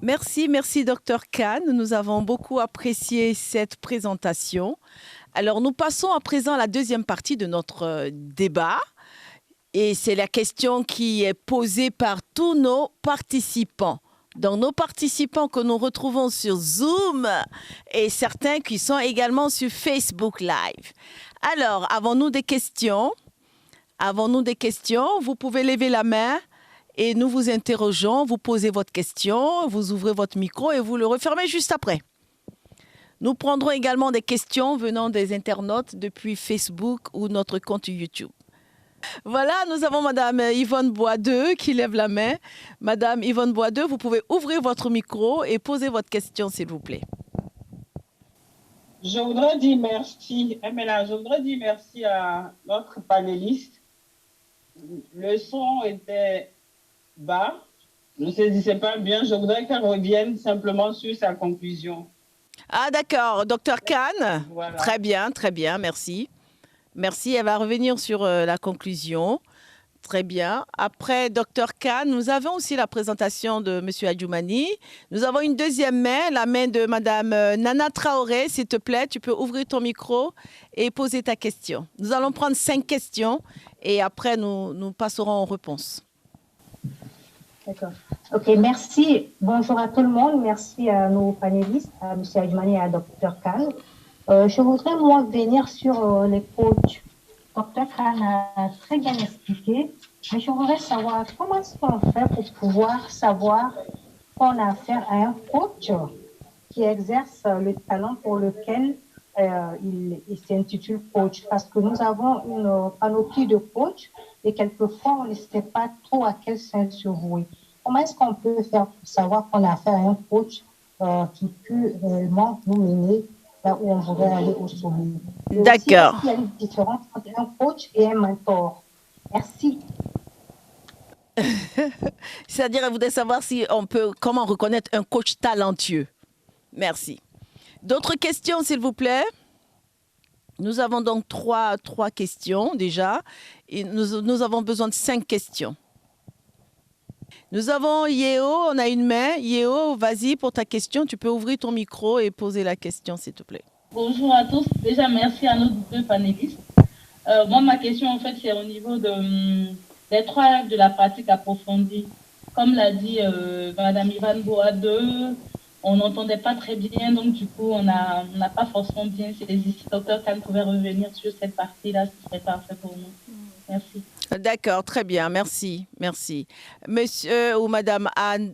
Merci, Dr Khan. Nous avons beaucoup apprécié cette présentation. Alors, nous passons à présent à la deuxième partie de notre débat. Et c'est la question qui est posée par tous nos participants. Donc, nos participants que nous retrouvons sur Zoom et certains qui sont également sur Facebook Live. Alors, avons-nous des questions? Vous pouvez lever la main et nous vous interrogeons. Vous posez votre question, vous ouvrez votre micro et vous le refermez juste après. Nous prendrons également des questions venant des internautes depuis Facebook ou notre compte YouTube. Voilà, nous avons Madame Yvonne Boisdeux qui lève la main. Madame Yvonne Boisdeux, vous pouvez ouvrir votre micro et poser votre question, s'il vous plaît. Je voudrais dire merci, Emela, à notre panéliste. Le son était bas, je ne saisissais pas bien. Je voudrais qu'elle revienne simplement sur sa conclusion. Ah d'accord, Dr Khan. Voilà. Très bien, merci. Merci, elle va revenir sur la conclusion. Très bien. Après Dr Khan, nous avons aussi la présentation de M. Adjoumani. Nous avons une deuxième main, la main de Mme Nana Traoré. S'il te plaît, tu peux ouvrir ton micro et poser ta question. Nous allons prendre 5 questions et après, nous passerons aux réponses. D'accord. OK, merci. Bonjour à tout le monde. Merci à nos panélistes, à M. Adjoumani et à Dr Khan. Je voudrais, moi, venir sur les coachs. Dr Khan a très bien expliqué, mais je voudrais savoir comment est-ce qu'on fait pour pouvoir savoir qu'on a affaire à un coach qui exerce le talent pour lequel il s'intitule coach. Parce que nous avons une panoplie de coachs et quelquefois, on ne sait pas trop à quel sens se vouer. Comment est-ce qu'on peut faire pour savoir qu'on a affaire à un coach qui peut réellement nous mener là où on voudrait aller au sommet? D'accord. Il y a une différence entre un coach et un mentor. Merci. C'est-à-dire, elle voudrait savoir comment reconnaître un coach talentueux. Merci. D'autres questions, s'il vous plaît? Nous avons donc trois questions déjà. Et nous avons besoin de 5 questions. Nous avons Yéo, on a une main. Yéo, vas-y pour ta question. Tu peux ouvrir ton micro et poser la question, s'il te plaît. Bonjour à tous. Déjà, merci à nos 2 panélistes. Moi, ma question, en fait, c'est au niveau des 3 F de la pratique approfondie. Comme l'a dit Mme Yvonne Boisdeux, on n'entendait pas très bien, donc du coup, on n'a pas forcément bien saisi. Si Dr Khan pouvait revenir sur cette partie-là, ce serait parfait pour nous. Merci. D'accord, très bien, merci. Monsieur ou Madame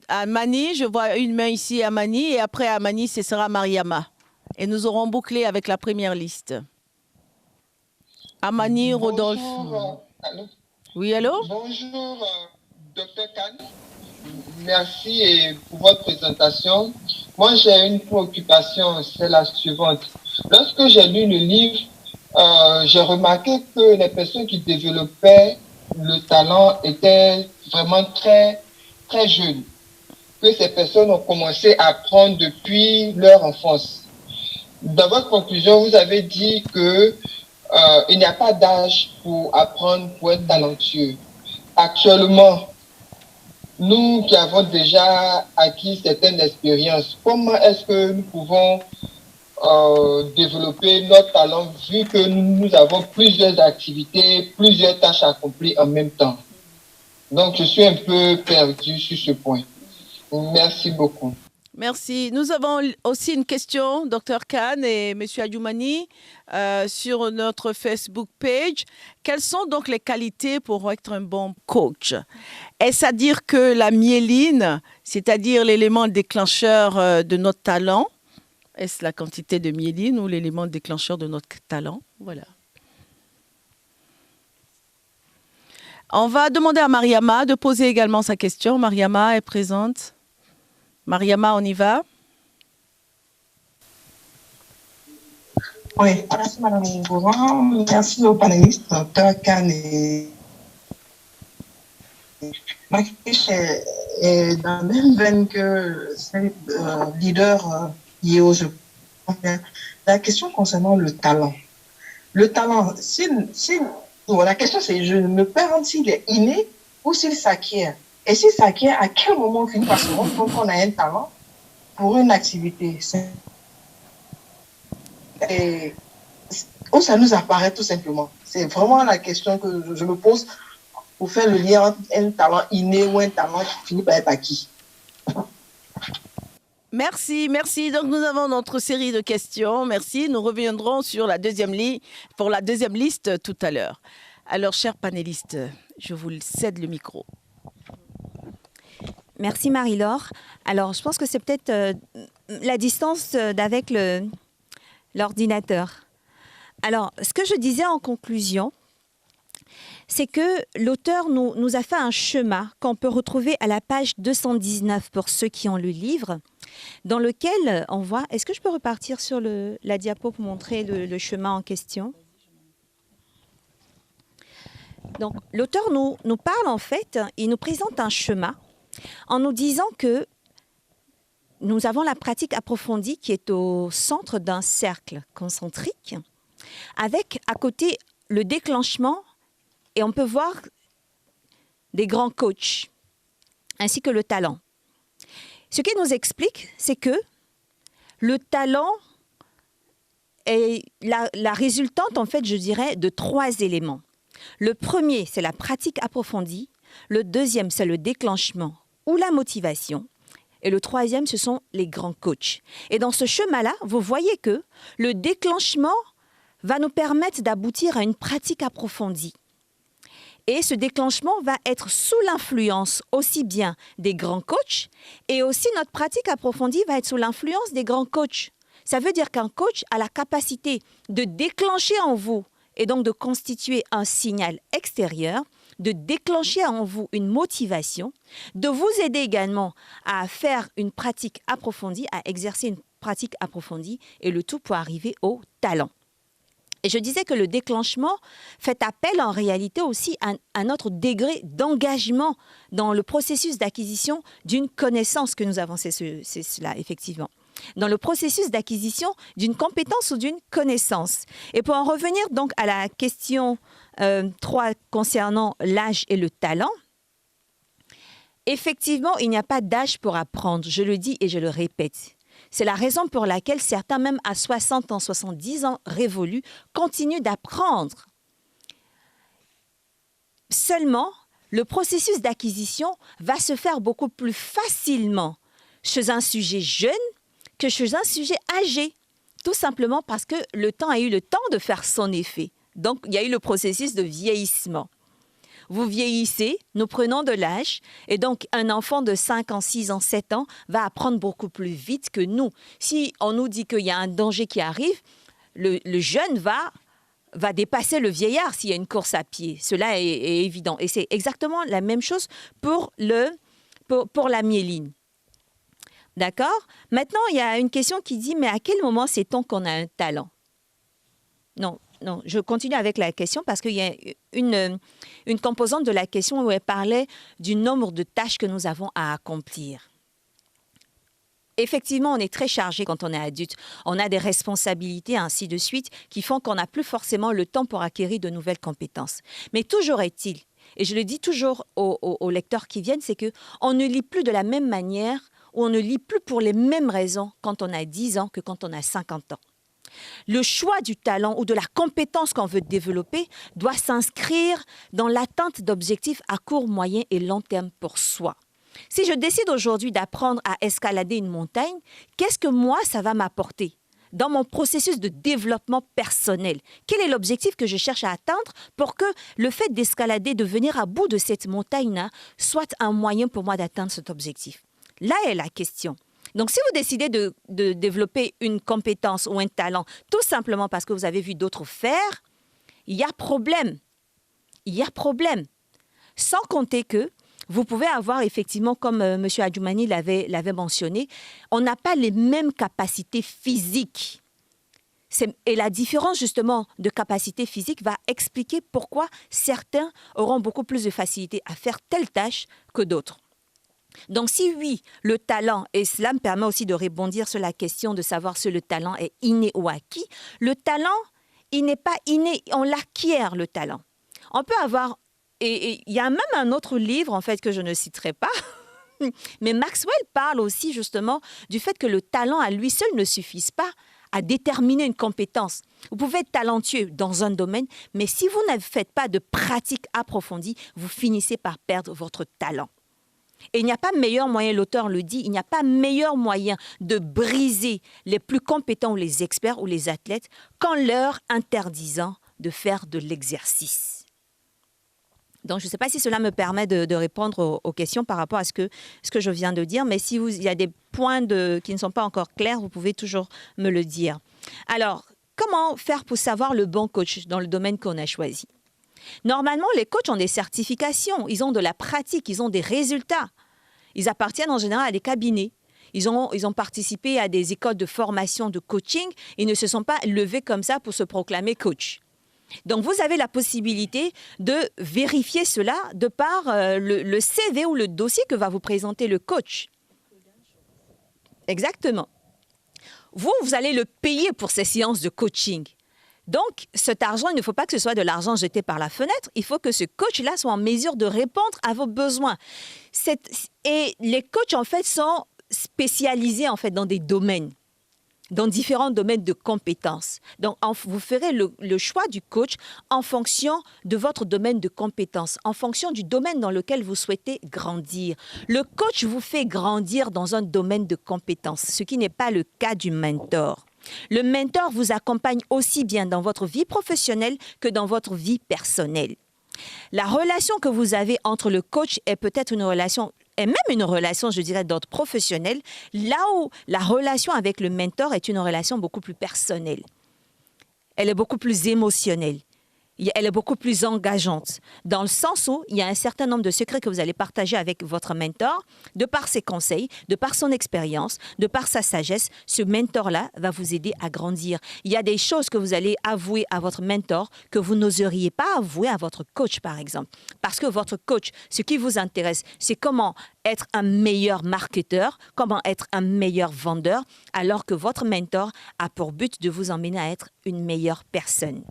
Amani, je vois une main ici, Amani, et après Amani, ce sera Mariama. Et nous aurons bouclé avec la première liste. Amani, Rodolphe. Bonjour. Allô? Oui, allô? Bonjour, Dr Khan. Merci pour votre présentation. Moi, j'ai une préoccupation, c'est la suivante. Lorsque j'ai lu le livre, j'ai remarqué que les personnes qui développaient le talent étaient vraiment très, très jeunes. Que ces personnes ont commencé à apprendre depuis leur enfance. Dans votre conclusion, vous avez dit que il n'y a pas d'âge pour apprendre, pour être talentueux. Actuellement, nous qui avons déjà acquis certaines expériences, comment est-ce que nous pouvons développer notre talent vu que nous avons plusieurs activités, plusieurs tâches accomplies en même temps? Donc, je suis un peu perdu sur ce point. Merci beaucoup. Merci. Nous avons aussi une question, Dr Khan et M. Adjoumani, sur notre Facebook page. Quelles sont donc les qualités pour être un bon coach? Est-ce à dire que la myéline, c'est-à-dire l'élément déclencheur de notre talent, est-ce la quantité de myéline ou l'élément déclencheur de notre talent? Voilà. On va demander à Mariama de poser également sa question. Mariama est présente. Mariama, on y va? Oui, merci Madame Ngouran, merci aux panélistes, Dr Khan et ma question est dans la même veine que celle leader Yéo, je comprends bien. La question concernant le talent. Le talent, la question c'est, je me demande s'il est inné ou s'il s'acquiert. Et s'il s'acquiert, à quel moment qu'une fois se rend compte qu'on a un talent pour une activité, où ça nous apparaît tout simplement? C'est vraiment la question que je me pose pour faire le lien entre un talent inné ou un talent qui finit par être acquis. Merci, merci. Donc, nous avons notre série de questions. Merci. Nous reviendrons sur la deuxième pour la deuxième liste tout à l'heure. Alors, chers panélistes, je vous cède le micro. Merci Marie-Laure. Alors, je pense que c'est peut-être la distance d'avec l'ordinateur. Alors, ce que je disais en conclusion, c'est que l'auteur nous a fait un schéma qu'on peut retrouver à la page 219 pour ceux qui ont le livre, dans lequel on voit... Est-ce que je peux repartir sur la diapo pour montrer le chemin en question? Donc, l'auteur nous parle en fait, il nous présente un schéma en nous disant que nous avons la pratique approfondie qui est au centre d'un cercle concentrique, avec à côté le déclenchement, et on peut voir des grands coachs, ainsi que le talent. Ce qu'il nous explique, c'est que le talent est la résultante, en fait, je dirais, de 3 éléments. Le premier, c'est la pratique approfondie. Le deuxième, c'est le déclenchement ou la motivation. Et le troisième, ce sont les grands coachs. Et dans ce chemin-là, vous voyez que le déclenchement va nous permettre d'aboutir à une pratique approfondie. Et ce déclenchement va être sous l'influence aussi bien des grands coachs et aussi notre pratique approfondie va être sous l'influence des grands coachs. Ça veut dire qu'un coach a la capacité de déclencher en vous et donc de constituer un signal extérieur, de déclencher en vous une motivation, de vous aider également à faire une pratique approfondie, à exercer une pratique approfondie et le tout pour arriver au talent. Et je disais que le déclenchement fait appel en réalité aussi à notre degré d'engagement dans le processus d'acquisition d'une connaissance que nous avons, c'est cela effectivement. Dans le processus d'acquisition d'une compétence ou d'une connaissance. Et pour en revenir donc à la question 3 concernant l'âge et le talent, effectivement, il n'y a pas d'âge pour apprendre, je le dis et je le répète. C'est la raison pour laquelle certains, même à 60 ans, 70 ans révolus, continuent d'apprendre. Seulement, le processus d'acquisition va se faire beaucoup plus facilement chez un sujet jeune que chez un sujet âgé. Tout simplement parce que le temps a eu le temps de faire son effet. Donc, il y a eu le processus de vieillissement. Vous vieillissez, nous prenons de l'âge, et donc un enfant de 5 ans, 6 ans, 7 ans va apprendre beaucoup plus vite que nous. Si on nous dit qu'il y a un danger qui arrive, le jeune va dépasser le vieillard s'il y a une course à pied. Cela est évident. Et c'est exactement la même chose pour la myéline. D'accord? Maintenant, il y a une question qui dit, mais à quel moment sait-on qu'on a un talent? Non, je continue avec la question parce qu'il y a une composante de la question où elle parlait du nombre de tâches que nous avons à accomplir. Effectivement, on est très chargé quand on est adulte. On a des responsabilités, ainsi de suite, qui font qu'on n'a plus forcément le temps pour acquérir de nouvelles compétences. Mais toujours est-il, et je le dis toujours aux lecteurs qui viennent, c'est qu'on ne lit plus de la même manière ou on ne lit plus pour les mêmes raisons quand on a 10 ans que quand on a 50 ans. Le choix du talent ou de la compétence qu'on veut développer doit s'inscrire dans l'atteinte d'objectifs à court, moyen et long terme pour soi. Si je décide aujourd'hui d'apprendre à escalader une montagne, qu'est-ce que moi, ça va m'apporter dans mon processus de développement personnel? Quel est l'objectif que je cherche à atteindre pour que le fait d'escalader, de venir à bout de cette montagne-là, soit un moyen pour moi d'atteindre cet objectif? Là est la question. Donc, si vous décidez de développer une compétence ou un talent, tout simplement parce que vous avez vu d'autres faire, il y a problème. Il y a problème. Sans compter que vous pouvez avoir effectivement, comme M. Adjoumani l'avait mentionné, on n'a pas les mêmes capacités physiques. Et la différence justement de capacité physique va expliquer pourquoi certains auront beaucoup plus de facilité à faire telle tâche que d'autres. Donc si oui, le talent, et cela me permet aussi de rebondir sur la question de savoir si le talent est inné ou acquis, le talent, il n'est pas inné, on l'acquiert le talent. On peut avoir, et il y a même un autre livre en fait que je ne citerai pas, Mais Maxwell parle aussi justement du fait que le talent à lui seul ne suffise pas à déterminer une compétence. Vous pouvez être talentueux dans un domaine, mais si vous ne faites pas de pratique approfondie, vous finissez par perdre votre talent. Et il n'y a pas meilleur moyen, l'auteur le dit, il n'y a pas meilleur moyen de briser les plus compétents ou les experts ou les athlètes qu'en leur interdisant de faire de l'exercice. Donc, je ne sais pas si cela me permet de répondre aux questions par rapport à ce que je viens de dire, mais si il y a des points qui ne sont pas encore clairs, vous pouvez toujours me le dire. Alors, comment faire pour savoir le bon coach dans le domaine qu'on a choisi? Normalement, les coachs ont des certifications, ils ont de la pratique, ils ont des résultats. Ils appartiennent en général à des cabinets. Ils ont participé à des écoles de formation de coaching. Ils ne se sont pas levés comme ça pour se proclamer coach. Donc, vous avez la possibilité de vérifier cela de par le CV ou le dossier que va vous présenter le coach. Exactement. Vous allez le payer pour ces séances de coaching. Donc, cet argent, il ne faut pas que ce soit de l'argent jeté par la fenêtre. Il faut que ce coach-là soit en mesure de répondre à vos besoins. Et les coachs, en fait, sont spécialisés en fait, dans des domaines, dans différents domaines de compétences. Donc, vous ferez le choix du coach en fonction de votre domaine de compétences, en fonction du domaine dans lequel vous souhaitez grandir. Le coach vous fait grandir dans un domaine de compétences, ce qui n'est pas le cas du mentor. Le mentor vous accompagne aussi bien dans votre vie professionnelle que dans votre vie personnelle. La relation que vous avez entre le coach est peut-être une relation, et même une relation, je dirais, d'ordre professionnel, là où la relation avec le mentor est une relation beaucoup plus personnelle. Elle est beaucoup plus émotionnelle. Elle est beaucoup plus engageante, dans le sens où il y a un certain nombre de secrets que vous allez partager avec votre mentor, de par ses conseils, de par son expérience, de par sa sagesse. Ce mentor-là va vous aider à grandir. Il y a des choses que vous allez avouer à votre mentor que vous n'oseriez pas avouer à votre coach, par exemple. Parce que votre coach, ce qui vous intéresse, c'est comment être un meilleur marketeur, comment être un meilleur vendeur, alors que votre mentor a pour but de vous emmener à être une meilleure personne.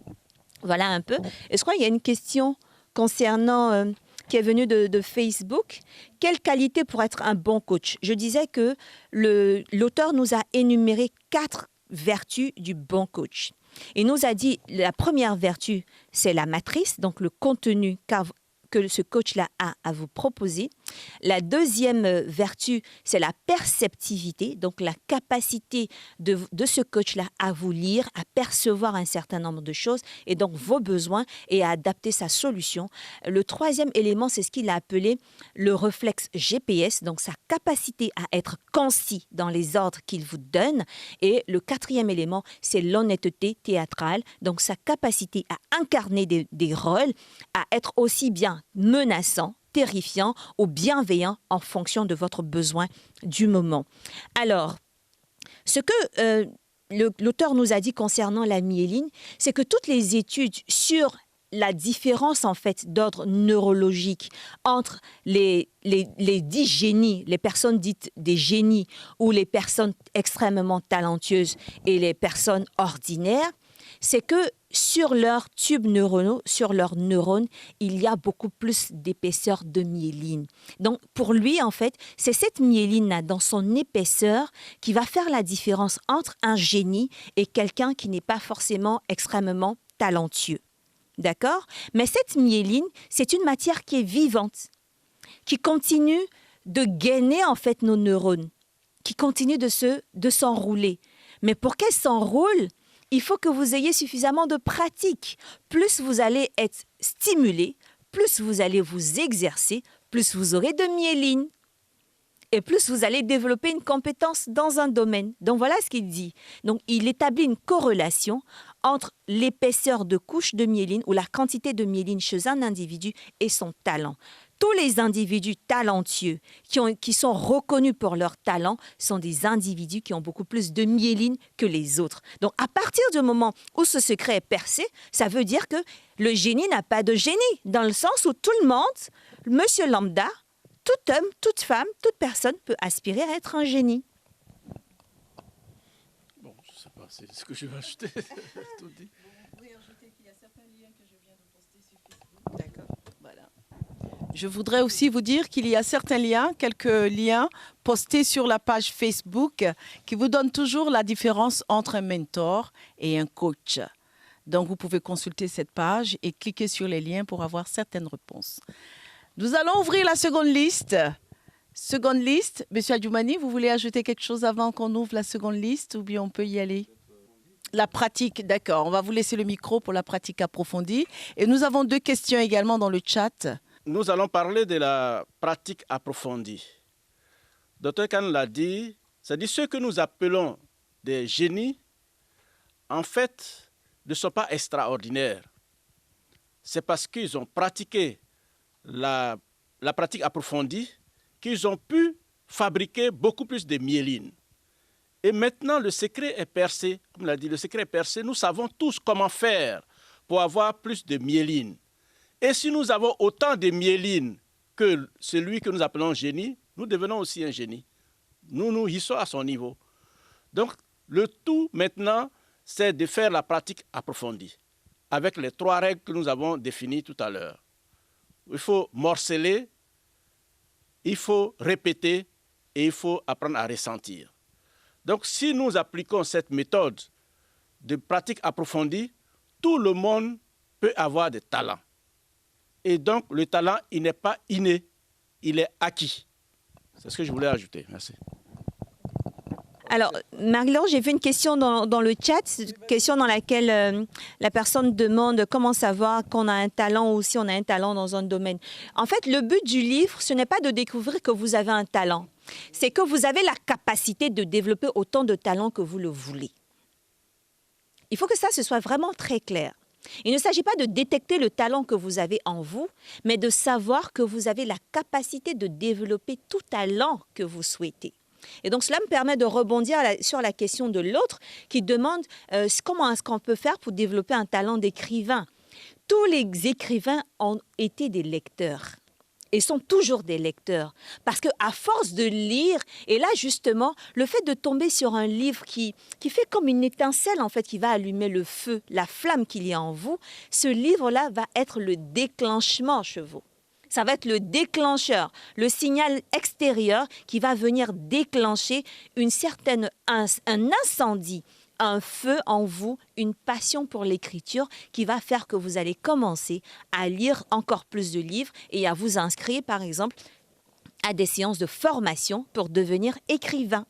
Voilà un peu. Est-ce qu'il y a une question concernant qui est venue de Facebook? Quelle qualité pour être un bon coach? Je disais que l'auteur nous a énuméré 4 vertus du bon coach. Il nous a dit la première vertu, c'est la matrice, donc le contenu que ce coach-là a à vous proposer. La deuxième vertu, c'est la perceptivité, donc la capacité de ce coach-là à vous lire, à percevoir un certain nombre de choses et donc vos besoins et à adapter sa solution. Le troisième élément, c'est ce qu'il a appelé le réflexe GPS, donc sa capacité à être concis dans les ordres qu'il vous donne. Et le quatrième élément, c'est l'honnêteté théâtrale, donc sa capacité à incarner des rôles, à être aussi bien menaçant, terrifiant ou bienveillant en fonction de votre besoin du moment. Alors, ce que l'auteur nous a dit concernant la myéline, c'est que toutes les études sur la différence en fait d'ordre neurologique entre les 10 génies, les personnes dites des génies ou les personnes extrêmement talentueuses et les personnes ordinaires, c'est que sur leurs tubes neuronaux, sur leurs neurones, il y a beaucoup plus d'épaisseur de myéline. Donc, pour lui, en fait, c'est cette myéline-là, dans son épaisseur, qui va faire la différence entre un génie et quelqu'un qui n'est pas forcément extrêmement talentueux. D'accord? Mais cette myéline, c'est une matière qui est vivante, qui continue de gainer, en fait, nos neurones, qui continue de s'enrouler. Mais pour qu'elle s'enroule, il faut que vous ayez suffisamment de pratique. Plus vous allez être stimulé, plus vous allez vous exercer, plus vous aurez de myéline. Et plus vous allez développer une compétence dans un domaine. Donc voilà ce qu'il dit. Donc il établit une corrélation entre l'épaisseur de couche de myéline ou la quantité de myéline chez un individu et son talent. Tous les individus talentueux qui sont reconnus pour leur talent sont des individus qui ont beaucoup plus de myéline que les autres. Donc, à partir du moment où ce secret est percé, ça veut dire que le génie n'a pas de génie, dans le sens où tout le monde, monsieur lambda, tout homme, toute femme, toute personne peut aspirer à être un génie. Bon, je ne sais pas, c'est ce que je vais ajouter. Tout dit. Vous pouvez ajouter qu'il y a certains liens que je viens de poster sur Facebook. D'accord, voilà. Je voudrais aussi vous dire qu'il y a certains liens, quelques liens postés sur la page Facebook qui vous donnent toujours la différence entre un mentor et un coach. Donc, vous pouvez consulter cette page et cliquer sur les liens pour avoir certaines réponses. Nous allons ouvrir la seconde liste. Seconde liste. Monsieur Adjoumani, vous voulez ajouter quelque chose avant qu'on ouvre la seconde liste ou bien on peut y aller? La pratique, d'accord. On va vous laisser le micro pour la pratique approfondie. Et nous avons 2 questions également dans le chat. Nous allons parler de la pratique approfondie. Dr Khan l'a dit, c'est-à-dire ceux que nous appelons des génies, en fait, ne sont pas extraordinaires. C'est parce qu'ils ont pratiqué la pratique approfondie qu'ils ont pu fabriquer beaucoup plus de myéline. Et maintenant, le secret est percé. Comme l'a dit, le secret est percé. Nous savons tous comment faire pour avoir plus de myéline. Et si nous avons autant de myéline que celui que nous appelons génie, nous devenons aussi un génie. Nous hissons à son niveau. Donc, le tout maintenant, c'est de faire la pratique approfondie avec les 3 règles que nous avons définies tout à l'heure. Il faut morceler, il faut répéter et il faut apprendre à ressentir. Donc, si nous appliquons cette méthode de pratique approfondie, tout le monde peut avoir des talents. Et donc, le talent, il n'est pas inné, il est acquis. C'est ce que je voulais ajouter. Merci. Alors, Marie-Laure, j'ai vu une question dans le chat, une question dans laquelle la personne demande comment savoir qu'on a un talent ou si on a un talent dans un domaine. En fait, le but du livre, ce n'est pas de découvrir que vous avez un talent. C'est que vous avez la capacité de développer autant de talents que vous le voulez. Il faut que ça, ce soit vraiment très clair. Il ne s'agit pas de détecter le talent que vous avez en vous, mais de savoir que vous avez la capacité de développer tout talent que vous souhaitez. Et donc, cela me permet de rebondir sur la question de l'autre qui demande comment est-ce qu'on peut faire pour développer un talent d'écrivain. Tous les écrivains ont été des lecteurs et sont toujours des lecteurs. Parce qu'à force de lire, et là justement, le fait de tomber sur un livre qui fait comme une étincelle, en fait, qui va allumer le feu, la flamme qu'il y a en vous, ce livre-là va être le déclenchement chez vous. Ça va être le déclencheur, le signal extérieur qui va venir déclencher un incendie, un feu en vous, une passion pour l'écriture qui va faire que vous allez commencer à lire encore plus de livres et à vous inscrire, par exemple, à des séances de formation pour devenir écrivain.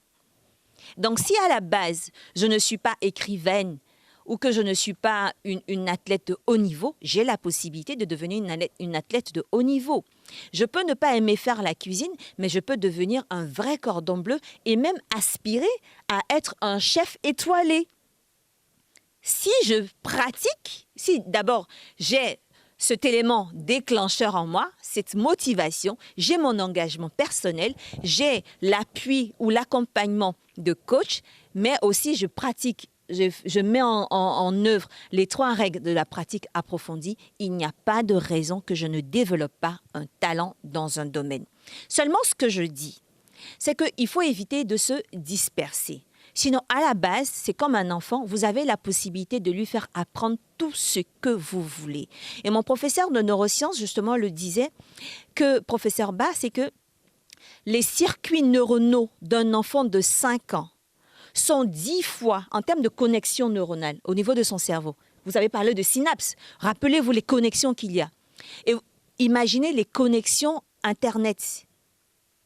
Donc, si à la base, je ne suis pas écrivaine, ou que je ne suis pas une athlète de haut niveau, j'ai la possibilité de devenir une athlète de haut niveau. Je peux ne pas aimer faire la cuisine, mais je peux devenir un vrai cordon bleu et même aspirer à être un chef étoilé. Si je pratique, si d'abord j'ai cet élément déclencheur en moi, cette motivation, j'ai mon engagement personnel, j'ai l'appui ou l'accompagnement de coach, mais aussi je pratique. Je mets en œuvre les 3 règles de la pratique approfondie. Il n'y a pas de raison que je ne développe pas un talent dans un domaine. Seulement, ce que je dis, c'est qu'il faut éviter de se disperser. Sinon, à la base, c'est comme un enfant, vous avez la possibilité de lui faire apprendre tout ce que vous voulez. Et mon professeur de neurosciences, justement, le disait, professeur Ba, c'est que les circuits neuronaux d'un enfant de 5 ans sont 10 fois, en termes de connexion neuronale, au niveau de son cerveau. Vous avez parlé de synapses. Rappelez-vous les connexions qu'il y a. Et imaginez les connexions Internet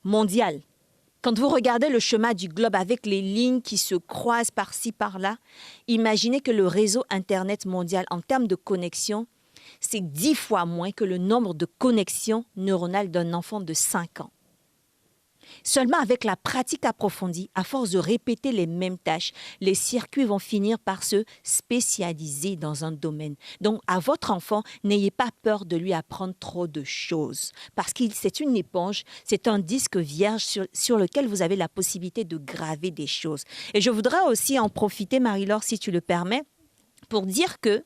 mondiales. Quand vous regardez le schéma du globe avec les lignes qui se croisent par-ci, par-là, imaginez que le réseau Internet mondial, en termes de connexion, c'est 10 fois moins que le nombre de connexions neuronales d'un enfant de 5 ans. Seulement avec la pratique approfondie, à force de répéter les mêmes tâches, les circuits vont finir par se spécialiser dans un domaine. Donc, à votre enfant, n'ayez pas peur de lui apprendre trop de choses. Parce que c'est une éponge, c'est un disque vierge sur lequel vous avez la possibilité de graver des choses. Et je voudrais aussi en profiter, Marie-Laure, si tu le permets, pour dire que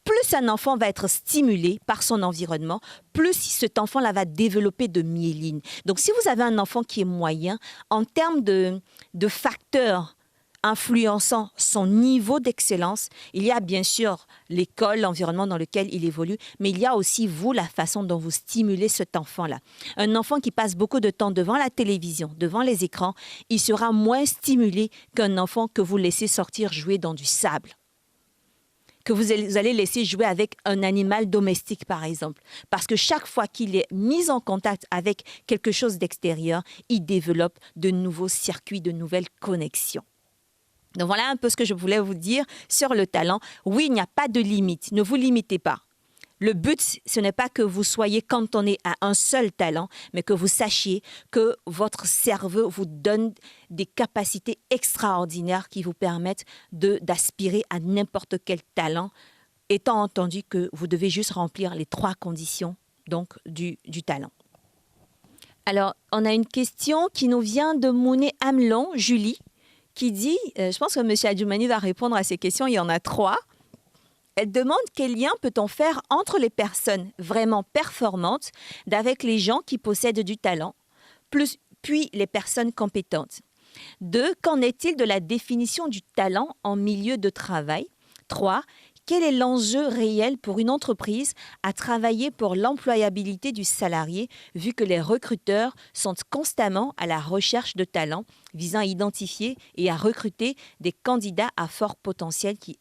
plus un enfant va être stimulé par son environnement, plus cet enfant-là va développer de myéline. Donc, si vous avez un enfant qui est moyen, en termes de facteurs influençant son niveau d'excellence. Il y a bien sûr l'école, l'environnement dans lequel il évolue, mais il y a aussi vous, la façon dont vous stimulez cet enfant-là. Un enfant qui passe beaucoup de temps devant la télévision, devant les écrans, il sera moins stimulé qu'un enfant que vous laissez sortir jouer dans du sable, que vous allez laisser jouer avec un animal domestique, par exemple. Parce que chaque fois qu'il est mis en contact avec quelque chose d'extérieur, il développe de nouveaux circuits, de nouvelles connexions. Donc voilà un peu ce que je voulais vous dire sur le talent. Oui, il n'y a pas de limite. Ne vous limitez pas. Le but, ce n'est pas que vous soyez cantonné à un seul talent, mais que vous sachiez que votre cerveau vous donne des capacités extraordinaires qui vous permettent d'aspirer à n'importe quel talent, étant entendu que vous devez juste remplir les 3 conditions donc, du talent. Alors, on a une question qui nous vient de Mouné Amelon, Julie, qui dit, je pense que M. Adjoumani va répondre à ces questions, il y en a 3. Elle demande quel lien peut-on faire entre les personnes vraiment performantes d'avec les gens qui possèdent du talent, puis les personnes compétentes. 2. Qu'en est-il de la définition du talent en milieu de travail? 3. Quel est l'enjeu réel pour une entreprise à travailler pour l'employabilité du salarié, vu que les recruteurs sont constamment à la recherche de talents visant à identifier et à recruter des candidats à fort potentiel qui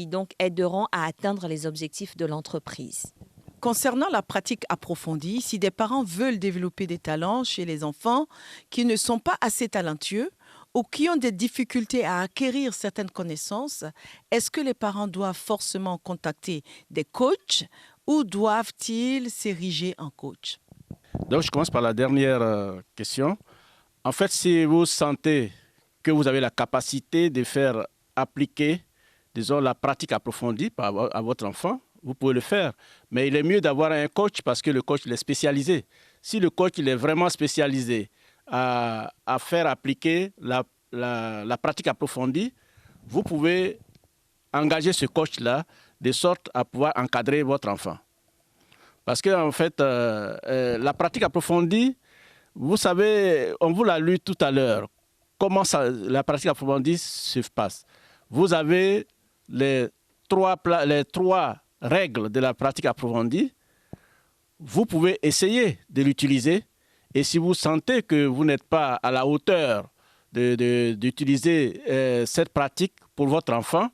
donc aideront à atteindre les objectifs de l'entreprise. Concernant la pratique approfondie, si des parents veulent développer des talents chez les enfants qui ne sont pas assez talentueux ou qui ont des difficultés à acquérir certaines connaissances, est-ce que les parents doivent forcément contacter des coachs ou doivent-ils s'ériger en coach? Donc, je commence par la dernière question. En fait, si vous sentez que vous avez la capacité de faire appliquer, disons, la pratique approfondie à votre enfant, vous pouvez le faire. Mais il est mieux d'avoir un coach parce que le coach il est spécialisé. Si le coach il est vraiment spécialisé à faire appliquer la pratique approfondie, vous pouvez engager ce coach-là de sorte à pouvoir encadrer votre enfant. Parce qu'en fait, la pratique approfondie, vous savez, on vous l'a lu tout à l'heure, comment la pratique approfondie se passe. Vous avez les trois règles de la pratique approfondie. Vous pouvez essayer de l'utiliser. Et si vous sentez que vous n'êtes pas à la hauteur d'utiliser cette pratique pour votre enfant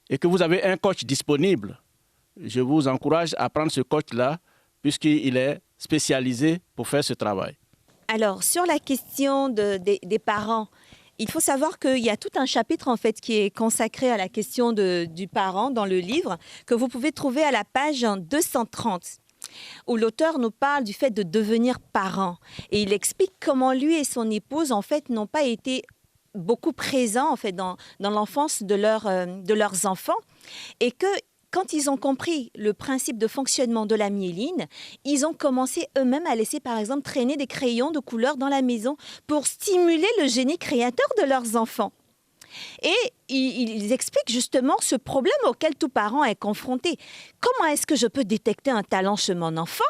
et que vous avez un coach disponible, je vous encourage à prendre ce coach-là puisqu'il est spécialisé pour faire ce travail. Alors, sur la question des parents, il faut savoir qu'il y a tout un chapitre en fait qui est consacré à la question du parent dans le livre que vous pouvez trouver à la page 230 où l'auteur nous parle du fait de devenir parent et il explique comment lui et son épouse en fait n'ont pas été beaucoup présents en fait dans l'enfance de leurs enfants et que quand ils ont compris le principe de fonctionnement de la myéline, ils ont commencé eux-mêmes à laisser, par exemple, traîner des crayons de couleur dans la maison pour stimuler le génie créateur de leurs enfants. Et ils expliquent justement ce problème auquel tout parent est confronté. Comment est-ce que je peux détecter un talent chez mon enfant ?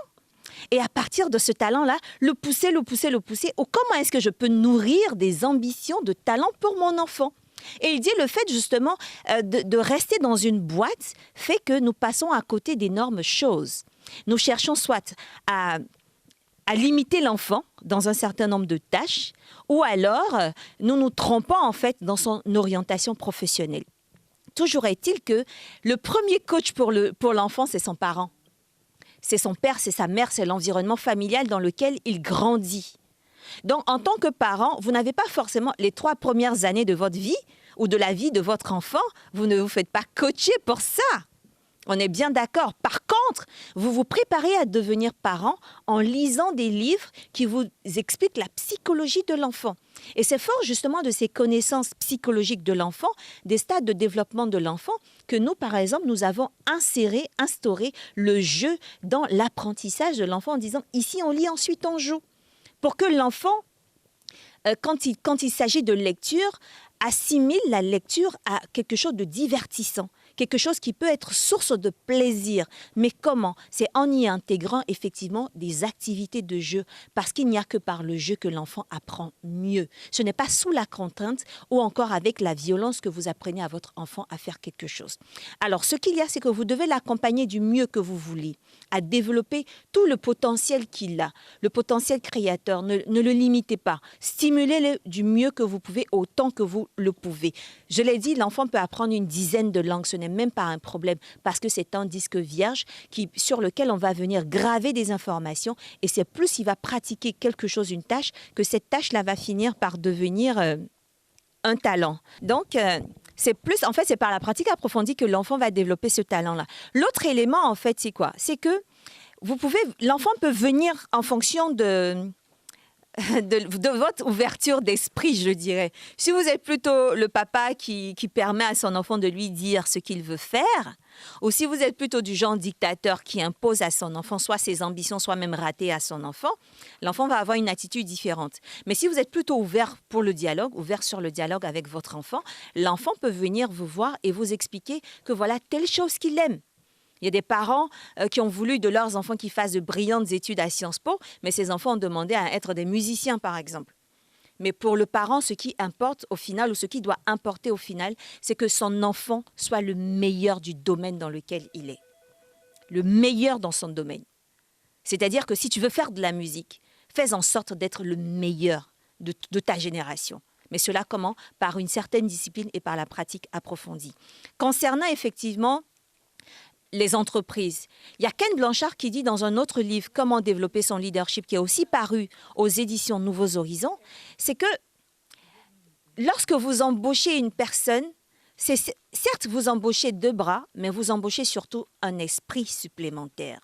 Et à partir de ce talent-là, le pousser, ou comment est-ce que je peux nourrir des ambitions de talent pour mon enfant ? Et il dit le fait justement de rester dans une boîte fait que nous passons à côté d'énormes choses. Nous cherchons soit à limiter l'enfant dans un certain nombre de tâches ou alors nous nous trompons en fait dans son orientation professionnelle. Toujours est-il que le premier coach pour l'enfant, c'est son parent. C'est son père, c'est sa mère, c'est l'environnement familial dans lequel il grandit. Donc, en tant que parent, vous n'avez pas forcément les 3 premières années de votre vie ou de la vie de votre enfant, vous ne vous faites pas coacher pour ça. On est bien d'accord. Par contre, vous vous préparez à devenir parent en lisant des livres qui vous expliquent la psychologie de l'enfant. Et c'est fort justement de ces connaissances psychologiques de l'enfant, des stades de développement de l'enfant, que nous, par exemple, nous avons instauré le jeu dans l'apprentissage de l'enfant en disant « ici on lit, ensuite on joue ». Pour que l'enfant, quand il s'agit de lecture, assimile la lecture à quelque chose de divertissant, quelque chose qui peut être source de plaisir. Mais comment? C'est en y intégrant effectivement des activités de jeu, parce qu'il n'y a que par le jeu que l'enfant apprend mieux. Ce n'est pas sous la contrainte ou encore avec la violence que vous apprenez à votre enfant à faire quelque chose. Alors, ce qu'il y a, c'est que vous devez l'accompagner du mieux que vous voulez, à développer tout le potentiel qu'il a, le potentiel créateur. Ne le limitez pas. Stimulez-le du mieux que vous pouvez, autant que vous le pouvez. Je l'ai dit, l'enfant peut apprendre une dizaine de langues. Ce n'est même pas un problème, parce que c'est un disque vierge sur lequel on va venir graver des informations. Et c'est plus il va pratiquer quelque chose, une tâche, que cette tâche-là va finir par devenir un talent. Donc, c'est par la pratique approfondie que l'enfant va développer ce talent-là. L'autre élément, en fait, c'est quoi? C'est que l'enfant peut venir en fonction de votre ouverture d'esprit, je dirais. Si vous êtes plutôt le papa qui permet à son enfant de lui dire ce qu'il veut faire, ou si vous êtes plutôt du genre dictateur qui impose à son enfant soit ses ambitions, soit même ratées à son enfant, l'enfant va avoir une attitude différente. Mais si vous êtes plutôt ouvert pour le dialogue, ouvert sur le dialogue avec votre enfant, l'enfant peut venir vous voir et vous expliquer que voilà telle chose qu'il aime. Il y a des parents qui ont voulu de leurs enfants qu'ils fassent de brillantes études à Sciences Po, mais ces enfants ont demandé à être des musiciens, par exemple. Mais pour le parent, ce qui importe au final, ou ce qui doit importer au final, c'est que son enfant soit le meilleur du domaine dans lequel il est. Le meilleur dans son domaine. C'est-à-dire que si tu veux faire de la musique, fais en sorte d'être le meilleur de ta génération. Mais cela comment? Par une certaine discipline et par la pratique approfondie. Concernant effectivement les entreprises. Il y a Ken Blanchard qui dit dans un autre livre, Comment développer son leadership, qui est aussi paru aux éditions Nouveaux Horizons, c'est que lorsque vous embauchez une personne, certes, vous embauchez 2 bras, mais vous embauchez surtout un esprit supplémentaire.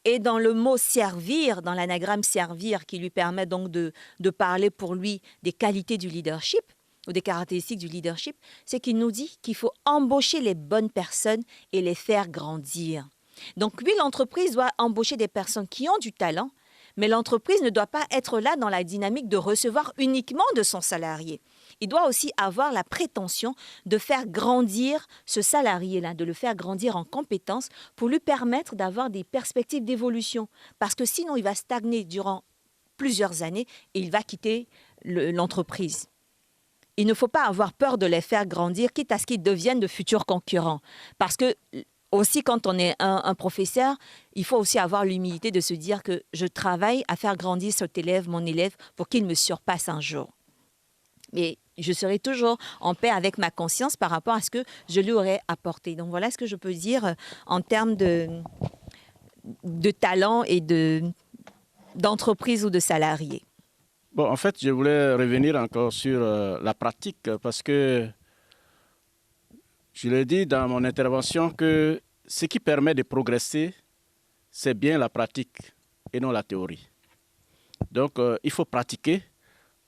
Et dans le mot servir, dans l'anagramme servir, qui lui permet donc de parler pour lui des qualités du leadership, ou des caractéristiques du leadership, c'est qu'il nous dit qu'il faut embaucher les bonnes personnes et les faire grandir. Donc oui, l'entreprise doit embaucher des personnes qui ont du talent, mais l'entreprise ne doit pas être là dans la dynamique de recevoir uniquement de son salarié. Il doit aussi avoir la prétention de faire grandir ce salarié-là, de le faire grandir en compétences pour lui permettre d'avoir des perspectives d'évolution. Parce que sinon, il va stagner durant plusieurs années et il va quitter l'entreprise. Il ne faut pas avoir peur de les faire grandir, quitte à ce qu'ils deviennent de futurs concurrents. Parce que, aussi, quand on est un professeur, il faut aussi avoir l'humilité de se dire que je travaille à faire grandir cet élève, mon élève, pour qu'il me surpasse un jour. Mais je serai toujours en paix avec ma conscience par rapport à ce que je lui aurais apporté. Donc, voilà ce que je peux dire en termes de talent et d'entreprise ou de salarié. Bon, en fait, je voulais revenir encore sur la pratique parce que je l'ai dit dans mon intervention que ce qui permet de progresser, c'est bien la pratique et non la théorie. Donc, il faut pratiquer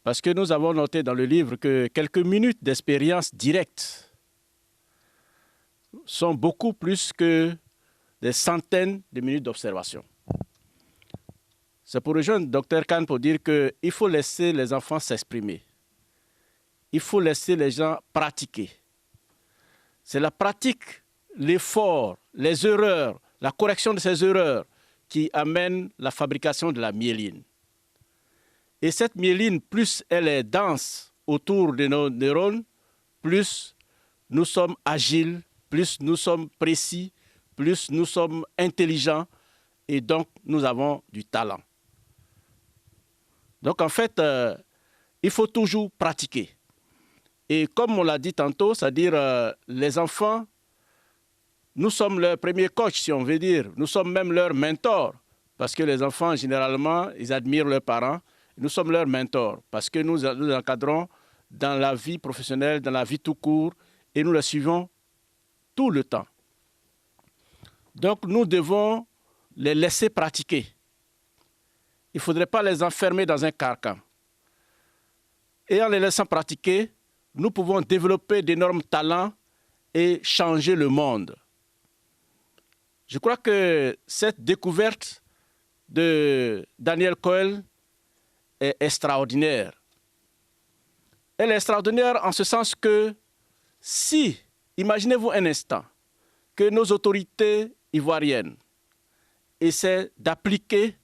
parce que nous avons noté dans le livre que quelques minutes d'expérience directe sont beaucoup plus que des centaines de minutes d'observation. C'est pour rejoindre Dr Khan pour dire qu'il faut laisser les enfants s'exprimer. Il faut laisser les gens pratiquer. C'est la pratique, l'effort, les erreurs, la correction de ces erreurs qui amène la fabrication de la myéline. Et cette myéline, plus elle est dense autour de nos neurones, plus nous sommes agiles, plus nous sommes précis, plus nous sommes intelligents et donc nous avons du talent. Donc, en fait, il faut toujours pratiquer. Et comme on l'a dit tantôt, c'est-à-dire les enfants, nous sommes leur premier coach, si on veut dire. Nous sommes même leurs mentors. Parce que les enfants, généralement, ils admirent leurs parents. Nous sommes leurs mentors. Parce que nous encadrons dans la vie professionnelle, dans la vie tout court. Et nous les suivons tout le temps. Donc, nous devons les laisser pratiquer. Il ne faudrait pas les enfermer dans un carcan. Et en les laissant pratiquer, nous pouvons développer d'énormes talents et changer le monde. Je crois que cette découverte de Daniel Coelho est extraordinaire. Elle est extraordinaire en ce sens que si, imaginez-vous un instant, que nos autorités ivoiriennes essaient d'appliquer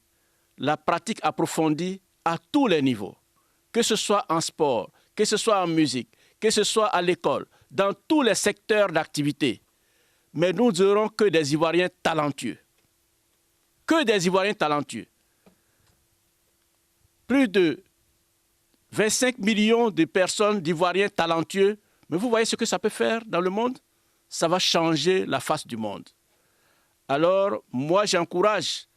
la pratique approfondie à tous les niveaux, que ce soit en sport, que ce soit en musique, que ce soit à l'école, dans tous les secteurs d'activité. Mais nous n'aurons que des Ivoiriens talentueux. Que des Ivoiriens talentueux. Plus de 25 millions de personnes d'Ivoiriens talentueux. Mais vous voyez ce que ça peut faire dans le monde? Ça va changer la face du monde. Alors, moi, j'encourage,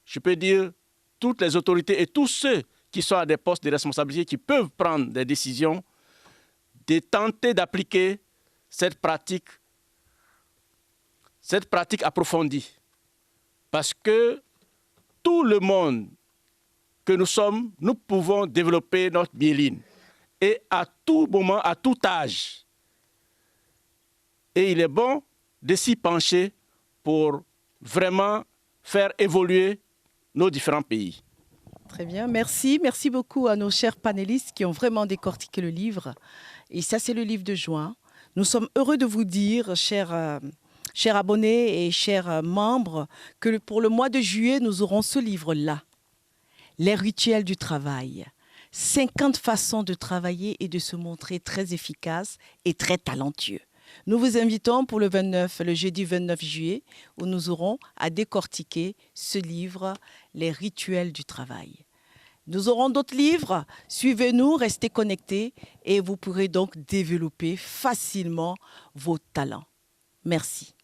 je peux dire, toutes les autorités et tous ceux qui sont à des postes de responsabilité, qui peuvent prendre des décisions, de tenter d'appliquer cette pratique approfondie. Parce que tout le monde que nous sommes, nous pouvons développer notre myéline. Et à tout moment, à tout âge. Et il est bon de s'y pencher pour vraiment faire évoluer nos différents pays. Très bien, merci. Merci beaucoup à nos chers panélistes qui ont vraiment décortiqué le livre. Et ça, c'est le livre de juin. Nous sommes heureux de vous dire, chers abonnés et chers membres, que pour le mois de juillet, nous aurons ce livre-là. Les rituels du travail. 50 façons de travailler et de se montrer très efficace et très talentueux. Nous vous invitons pour le jeudi 29 juillet, où nous aurons à décortiquer ce livre, Les rituels du travail. Nous aurons d'autres livres. Suivez-nous, restez connectés et vous pourrez donc développer facilement vos talents. Merci.